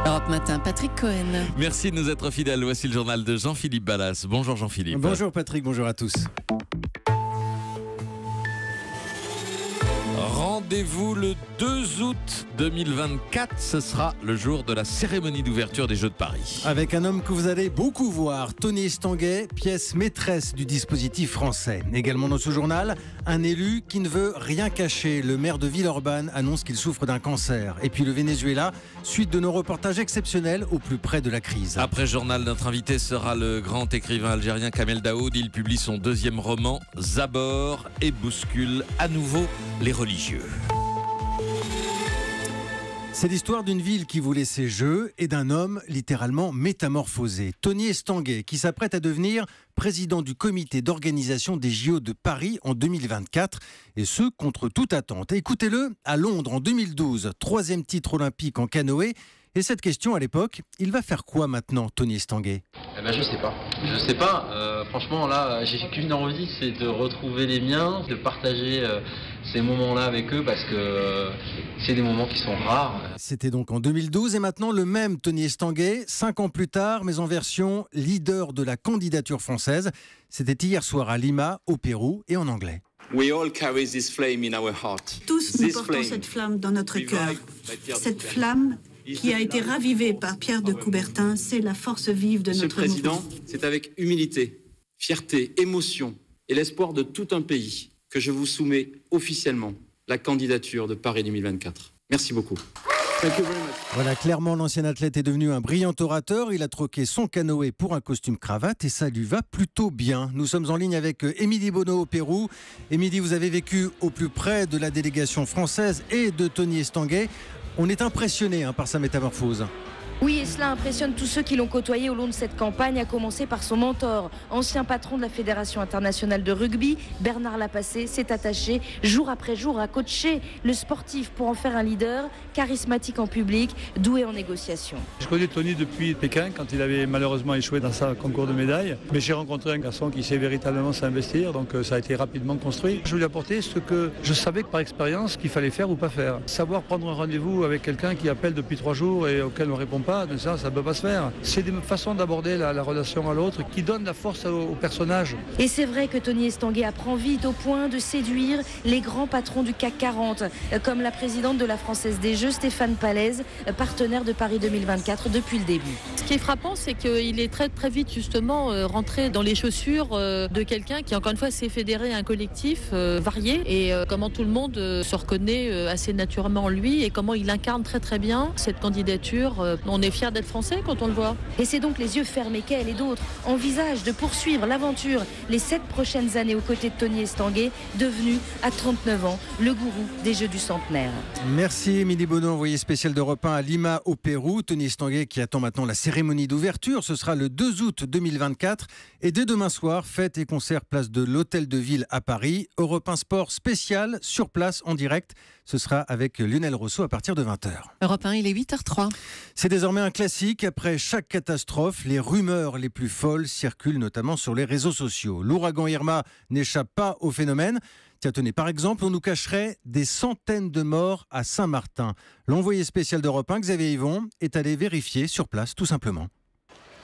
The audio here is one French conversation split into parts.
Europe Matin, Patrick Cohen. Merci de nous être fidèles. Voici le journal de Jean-Philippe Ballas. Bonjour Jean-Philippe. Bonjour Patrick, bonjour à tous. Rendez-vous le 2 août 2024, ce sera le jour de la cérémonie d'ouverture des Jeux de Paris. Avec un homme que vous allez beaucoup voir, Tony Estanguet, pièce maîtresse du dispositif français. Également dans ce journal, un élu qui ne veut rien cacher. Le maire de Villeurbanne annonce qu'il souffre d'un cancer. Et puis le Venezuela, suite de nos reportages exceptionnels au plus près de la crise. Après journal, notre invité sera le grand écrivain algérien Kamel Daoud. Il publie son deuxième roman, Zabor, et bouscule à nouveau les religieux. C'est l'histoire d'une ville qui voulait ses jeux et d'un homme littéralement métamorphosé. Tony Estanguet, qui s'apprête à devenir président du comité d'organisation des JO de Paris en 2024, et ce contre toute attente. Écoutez-le, à Londres en 2012, 3e titre olympique en canoë. Et cette question à l'époque, il va faire quoi maintenant, Tony Estanguet ? Je sais pas. Franchement, là, j'ai qu'une envie, c'est de retrouver les miens, de partager ces moments-là avec eux, parce que c'est des moments qui sont rares. C'était donc en 2012 et maintenant le même Tony Estanguet, 5 ans plus tard, mais en version leader de la candidature française. C'était hier soir à Lima, au Pérou, et en anglais. Tous nous portons cette flamme dans notre cœur. Cette flamme qui a été ravivée par Pierre de Coubertin, c'est la force vive de notre mouvement. Monsieur le Président, c'est avec humilité, fierté, émotion et l'espoir de tout un pays que je vous soumets officiellement la candidature de Paris 2024. Merci beaucoup. Voilà, clairement, l'ancien athlète est devenu un brillant orateur. Il a troqué son canoë pour un costume cravate et ça lui va plutôt bien. Nous sommes en ligne avec Émilie Bonneau au Pérou. Émilie, vous avez vécu au plus près de la délégation française et de Tony Estanguet. On est impressionné par sa métamorphose. Oui, et cela impressionne tous ceux qui l'ont côtoyé au long de cette campagne, à commencer par son mentor, ancien patron de la Fédération internationale de rugby, Bernard Lapassé, s'est attaché jour après jour à coacher le sportif pour en faire un leader charismatique en public, doué en négociation. Je connais Tony depuis Pékin, quand il avait malheureusement échoué dans sa concours de médailles. Mais j'ai rencontré un garçon qui sait véritablement s'investir, donc ça a été rapidement construit. Je lui ai apporté ce que je savais que par expérience qu'il fallait faire ou pas faire. Savoir prendre un rendez-vous avec quelqu'un qui appelle depuis 3 jours et auquel on ne répond pas, ça ne peut pas se faire. C'est des façons d'aborder la relation à l'autre qui donnent la force au personnage. Et c'est vrai que Tony Estanguet apprend vite au point de séduire les grands patrons du CAC 40, comme la présidente de la Française des Jeux, Stéphane Palaise, partenaire de Paris 2024 depuis le début. Ce qui est frappant, c'est qu'il est très très vite justement rentré dans les chaussures de quelqu'un qui, encore une fois, s'est fédéré un collectif varié et comment tout le monde se reconnaît assez naturellement en lui et comment il incarne très très bien cette candidature. On est fiers d'être français quand on le voit. Et c'est donc les yeux fermés qu'elle et d'autres envisagent de poursuivre l'aventure les 7 prochaines années aux côtés de Tony Estanguet, devenu à 39 ans le gourou des Jeux du centenaire. Merci Émilie Bonneau, envoyée spéciale d'Europe 1 à Lima au Pérou. Tony Estanguet qui attend maintenant la cérémonie d'ouverture. Ce sera le 2 août 2024. Et dès demain soir, fête et concert place de l'Hôtel de Ville à Paris. Europe 1 Sport spécial sur place en direct. Ce sera avec Lionel Rousseau à partir de 20h. Europe 1, il est 8h03. C'est désormais un classique. Après chaque catastrophe, les rumeurs les plus folles circulent notamment sur les réseaux sociaux. L'ouragan Irma n'échappe pas au phénomène. Tiens, tenez, par exemple, on nous cacherait des centaines de morts à Saint-Martin. L'envoyé spécial d'Europe 1, Xavier Yvon, est allé vérifier sur place, tout simplement.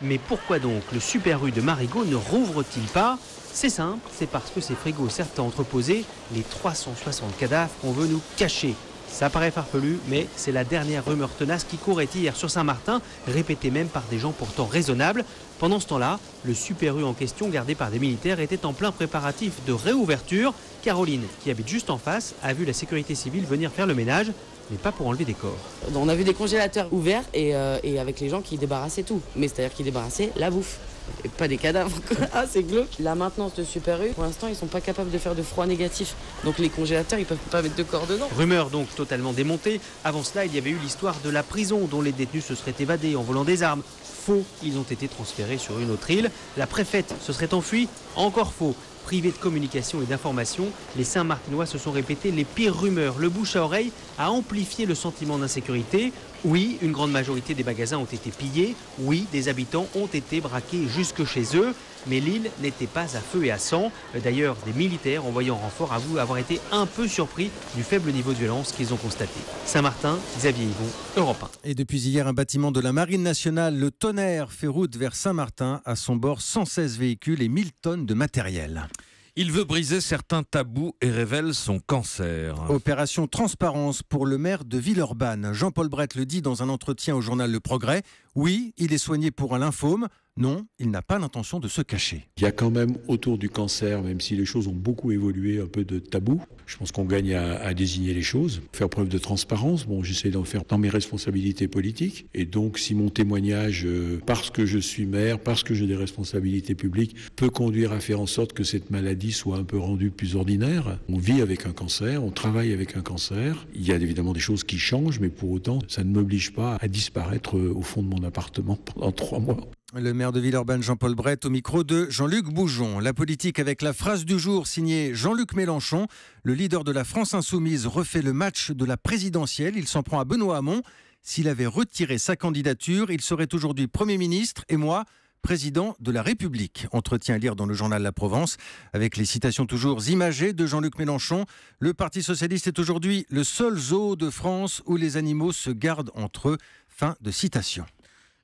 Mais pourquoi donc le Super U de Marigot ne rouvre-t-il pas ? C'est simple, c'est parce que ces frigos servent à entreposer les 360 cadavres qu'on veut nous cacher. Ça paraît farfelu, mais c'est la dernière rumeur tenace qui courait hier sur Saint-Martin, répétée même par des gens pourtant raisonnables. Pendant ce temps-là, le Super U en question, gardé par des militaires, était en plein préparatif de réouverture. Caroline, qui habite juste en face, a vu la sécurité civile venir faire le ménage, mais pas pour enlever des corps. On a vu des congélateurs ouverts et avec les gens qui débarrassaient tout. Mais c'est-à-dire qui débarrassaient la bouffe. Et pas des cadavres. Ah, c'est glauque. La maintenance de Super U, pour l'instant, ils sont pas capables de faire de froid négatif. Donc les congélateurs, ils peuvent pas mettre de corps dedans. Rumeur donc totalement démontée. Avant cela, il y avait eu l'histoire de la prison dont les détenus se seraient évadés en volant des armes. Faux, ils ont été transférés sur une autre île. La préfète se serait enfuie. Encore faux. Privés de communication et d'information, les Saint-Martinois se sont répétés les pires rumeurs. Le bouche à oreille a amplifié le sentiment d'insécurité. Oui, une grande majorité des magasins ont été pillés. Oui, des habitants ont été braqués jusque chez eux. mais l'île n'était pas à feu et à sang. D'ailleurs, des militaires envoyés en renfort avouent avoir été un peu surpris du faible niveau de violence qu'ils ont constaté. Saint-Martin, Xavier Yvon, Europe 1. Et depuis hier, un bâtiment de la Marine nationale, le Tonnerre, fait route vers Saint-Martin. À son bord, 116 véhicules et 1000 tonnes de matériel. Il veut briser certains tabous et révèle son cancer. Opération transparence pour le maire de Villeurbanne. Jean-Paul Brett le dit dans un entretien au journal Le Progrès. Oui, il est soigné pour un lymphome. Non, il n'a pas l'intention de se cacher. Il y a quand même autour du cancer, même si les choses ont beaucoup évolué, un peu de tabou. Je pense qu'on gagne à désigner les choses, faire preuve de transparence. Bon, j'essaie d'en faire dans mes responsabilités politiques. Et donc, si mon témoignage, parce que je suis maire, parce que j'ai des responsabilités publiques, peut conduire à faire en sorte que cette maladie soit un peu rendue plus ordinaire. On vit avec un cancer, on travaille avec un cancer. Il y a évidemment des choses qui changent, mais pour autant, ça ne m'oblige pas à disparaître au fond de mon appartement pendant 3 mois. Le maire de Villeurbanne, Jean-Paul Brett, au micro de Jean-Luc Boujon. La politique avec la phrase du jour signée Jean-Luc Mélenchon. Le leader de la France Insoumise refait le match de la présidentielle. Il s'en prend à Benoît Hamon. S'il avait retiré sa candidature, il serait aujourd'hui Premier ministre et moi, président de la République. Entretien à lire dans le journal La Provence, avec les citations toujours imagées de Jean-Luc Mélenchon. Le Parti socialiste est aujourd'hui le seul zoo de France où les animaux se gardent entre eux. Fin de citation.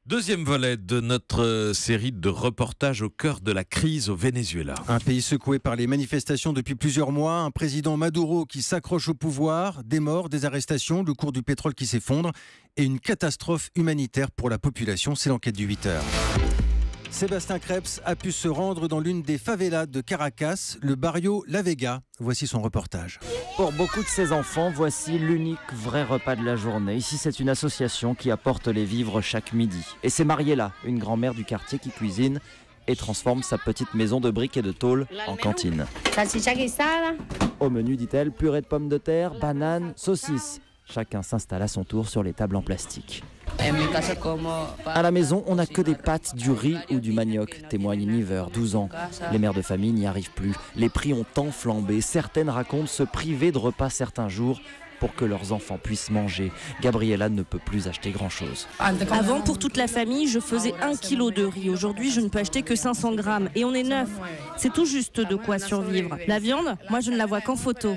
Deuxième volet de notre série de reportages au cœur de la crise au Venezuela. Un pays secoué par les manifestations depuis plusieurs mois, un président Maduro qui s'accroche au pouvoir, des morts, des arrestations, le cours du pétrole qui s'effondre et une catastrophe humanitaire pour la population. C'est l'enquête du 8h. Sébastien Krebs a pu se rendre dans l'une des favelas de Caracas, le barrio La Vega. Voici son reportage. Pour beaucoup de ces enfants, voici l'unique vrai repas de la journée. Ici, c'est une association qui apporte les vivres chaque midi. Et c'est Mariela, une grand-mère du quartier qui cuisine et transforme sa petite maison de briques et de tôle en cantine. Au menu, dit-elle, purée de pommes de terre, bananes, saucisses. Chacun s'installe à son tour sur les tables en plastique. À la maison, on n'a que des pâtes, du riz ou du manioc, témoigne Niver, 12 ans. Les mères de famille n'y arrivent plus. Les prix ont tant flambé. Certaines racontent se priver de repas certains jours pour que leurs enfants puissent manger. Gabriella ne peut plus acheter grand-chose. Avant, pour toute la famille, je faisais 1 kilo de riz. Aujourd'hui, je ne peux acheter que 500 grammes. Et on est 9. C'est tout juste de quoi survivre. La viande, moi, je ne la vois qu'en photo.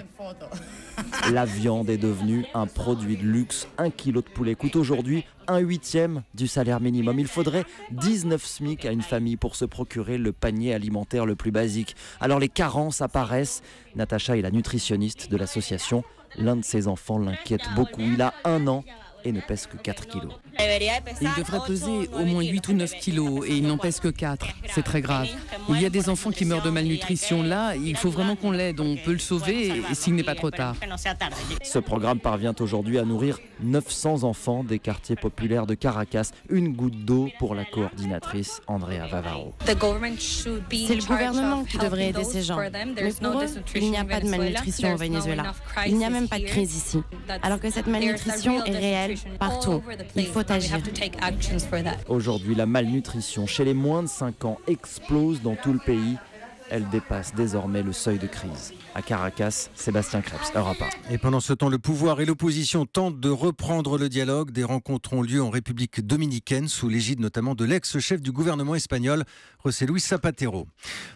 La viande est devenue un produit de luxe. 1 kilo de poulet coûte aujourd'hui 1/8 du salaire minimum. Il faudrait 19 SMIC à une famille pour se procurer le panier alimentaire le plus basique. Alors les carences apparaissent. Natacha est la nutritionniste de l'association. L'un de ses enfants l'inquiète beaucoup. Il a 1 an et ne pèse que 4 kilos. Il devrait peser au moins 8 ou 9 kilos et il n'en pèse que 4. C'est très grave. Il y a des enfants qui meurent de malnutrition. Là, il faut vraiment qu'on l'aide. On peut le sauver s'il n'est pas trop tard. Ce programme parvient aujourd'hui à nourrir 900 enfants des quartiers populaires de Caracas. Une goutte d'eau pour la coordinatrice Andrea Vavaro. C'est le gouvernement qui devrait aider ces gens. Mais pour eux, il n'y a pas de malnutrition au Venezuela. Il n'y a même pas de crise ici. Alors que cette malnutrition est réelle partout. Il faut agir. Aujourd'hui, la malnutrition chez les moins de 5 ans explose dans tout le pays. Elle dépasse désormais le seuil de crise. À Caracas, Sébastien Krebs, Europe 1. Et pendant ce temps, le pouvoir et l'opposition tentent de reprendre le dialogue. Des rencontres ont lieu en République dominicaine, sous l'égide notamment de l'ex-chef du gouvernement espagnol, José Luis Zapatero.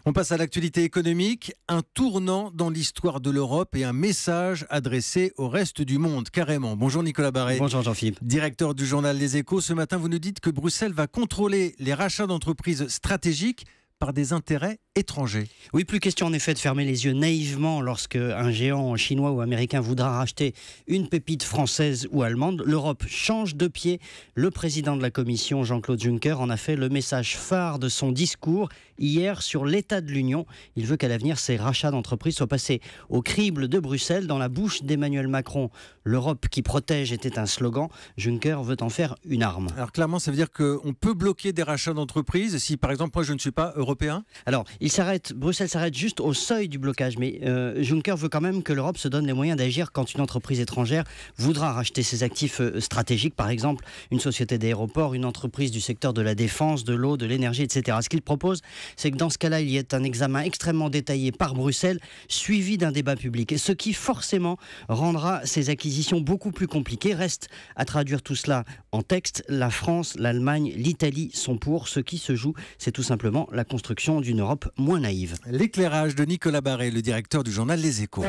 On passe à l'actualité économique. Un tournant dans l'histoire de l'Europe et un message adressé au reste du monde, carrément. Bonjour Nicolas Barré. Bonjour Jean-Philippe. Directeur du journal Les Échos. Ce matin, vous nous dites que Bruxelles va contrôler les rachats d'entreprises stratégiques par des intérêts étrangers. Oui, plus question en effet de fermer les yeux naïvement lorsque un géant chinois ou américain voudra racheter une pépite française ou allemande. L'Europe change de pied. Le président de la Commission, Jean-Claude Juncker, en a fait le message phare de son discours hier sur l'état de l'Union. Il veut qu'à l'avenir, ces rachats d'entreprises soient passés au crible de Bruxelles, dans la bouche d'Emmanuel Macron. L'Europe qui protège était un slogan. Juncker veut en faire une arme. Alors clairement, ça veut dire qu'on peut bloquer des rachats d'entreprises si, par exemple, moi je ne suis pas européen ? Alors, Bruxelles s'arrête juste au seuil du blocage, mais Juncker veut quand même que l'Europe se donne les moyens d'agir quand une entreprise étrangère voudra racheter ses actifs stratégiques, par exemple une société d'aéroport, une entreprise du secteur de la défense, de l'eau, de l'énergie, etc. Ce qu'il propose, c'est que dans ce cas-là, il y ait un examen extrêmement détaillé par Bruxelles, suivi d'un débat public, et ce qui forcément rendra ces acquisitions beaucoup plus compliquées. Reste à traduire tout cela en texte. La France, l'Allemagne, l'Italie sont pour. Ce qui se joue, c'est tout simplement la construction d'une Europe moins naïve. L'éclairage de Nicolas Barré, le directeur du journal Les Échos.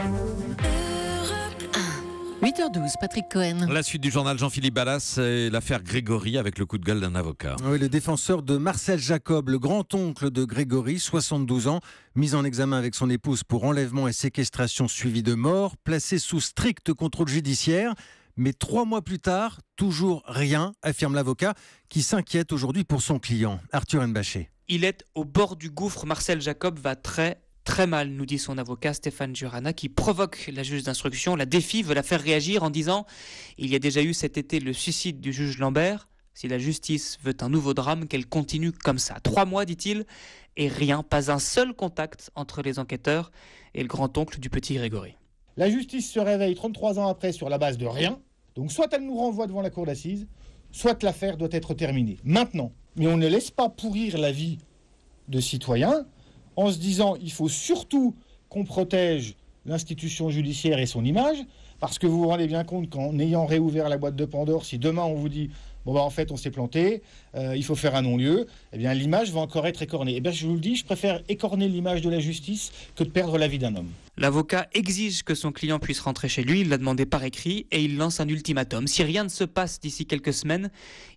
8h12, Patrick Cohen. La suite du journal Jean-Philippe Ballas et l'affaire Grégory avec le coup de gueule d'un avocat. Oui, le défenseur de Marcel Jacob, le grand-oncle de Grégory, 72 ans, mis en examen avec son épouse pour enlèvement et séquestration suivie de mort, placé sous strict contrôle judiciaire. Mais 3 mois plus tard, toujours rien, affirme l'avocat, qui s'inquiète aujourd'hui pour son client, Arthur Nbaché. Il est au bord du gouffre. Marcel Jacob va très mal, nous dit son avocat Stéphane Jurana, qui provoque la juge d'instruction, la défie, veut la faire réagir en disant « Il y a déjà eu cet été le suicide du juge Lambert. Si la justice veut un nouveau drame, qu'elle continue comme ça. 3 mois, dit-il, et rien, pas un seul contact entre les enquêteurs et le grand-oncle du petit Grégory. » La justice se réveille 33 ans après sur la base de rien. Donc soit elle nous renvoie devant la cour d'assises, soit l'affaire doit être terminée. Maintenant. Mais on ne laisse pas pourrir la vie de citoyens en se disant il faut surtout qu'on protège l'institution judiciaire et son image, parce que vous vous rendez bien compte qu'en ayant réouvert la boîte de Pandore, si demain on vous dit bon bah en fait on s'est planté, il faut faire un non-lieu, eh bien l'image va encore être écornée. Eh bien je vous le dis, je préfère écorner l'image de la justice que de perdre la vie d'un homme. L'avocat exige que son client puisse rentrer chez lui, il l'a demandé par écrit et il lance un ultimatum. Si rien ne se passe d'ici quelques semaines,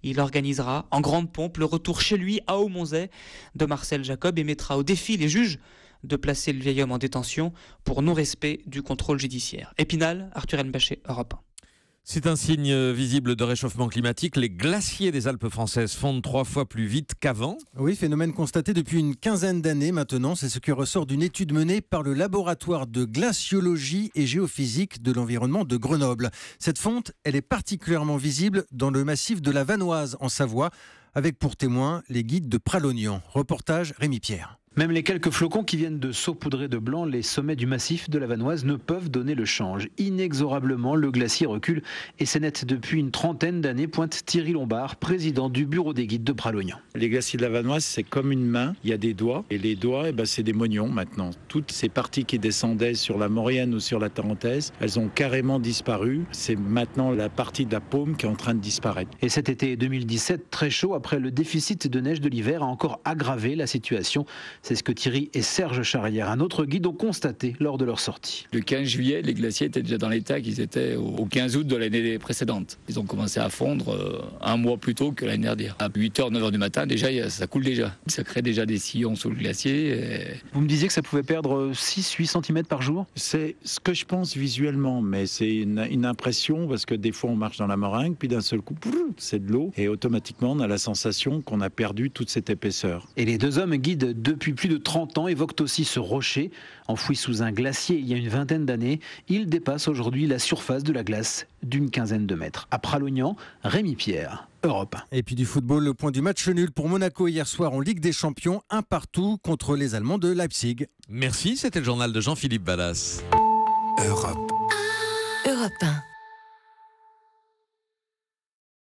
il organisera en grande pompe le retour chez lui à Aumontzey de Marcel Jacob et mettra au défi les juges de placer le vieil homme en détention pour non-respect du contrôle judiciaire. Épinal, Arthur Nbaché, Europe 1. C'est un signe visible de réchauffement climatique. Les glaciers des Alpes françaises fondent 3 fois plus vite qu'avant. Oui, phénomène constaté depuis une quinzaine d'années maintenant. C'est ce qui ressort d'une étude menée par le laboratoire de glaciologie et géophysique de l'environnement de Grenoble. Cette fonte, elle est particulièrement visible dans le massif de la Vanoise en Savoie, avec pour témoins les guides de Pralognan. Reportage Rémi Pierre. Même les quelques flocons qui viennent de saupoudrer de blanc les sommets du massif de la Vanoise ne peuvent donner le change. Inexorablement, le glacier recule et c'est net depuis une trentaine d'années, pointe Thierry Lombard, président du bureau des guides de Pralognan. Les glaciers de la Vanoise, c'est comme une main, il y a des doigts et les doigts, c'est des mognons maintenant. Toutes ces parties qui descendaient sur la Maurienne ou sur la Tarentaise, elles ont carrément disparu. C'est maintenant la partie de la paume qui est en train de disparaître. Et cet été 2017, très chaud après le déficit de neige de l'hiver, a encore aggravé la situation. C'est ce que Thierry et Serge Charrière, un autre guide, ont constaté lors de leur sortie. Le 15 juillet, les glaciers étaient déjà dans l'état qu'ils étaient au 15 août de l'année précédente. Ils ont commencé à fondre un mois plus tôt que l'année dernière. À 8h, 9h du matin, déjà, ça coule déjà. Ça crée déjà des sillons sous le glacier. Vous me disiez que ça pouvait perdre 6-8 cm par jour ? C'est ce que je pense visuellement, mais c'est une impression parce que des fois on marche dans la meringue, puis d'un seul coup, c'est de l'eau et automatiquement on a la sensation qu'on a perdu toute cette épaisseur. Et les deux hommes guident depuis plus de 30 ans évoquent aussi ce rocher, enfoui sous un glacier il y a une vingtaine d'années. Il dépasse aujourd'hui la surface de la glace d'une quinzaine de mètres. À Pralognan, Rémi Pierre, Europe 1. Et puis du football, le point du match nul pour Monaco hier soir en Ligue des Champions, 1-1 contre les Allemands de Leipzig. Merci, c'était le journal de Jean-Philippe Ballas. Europe 1.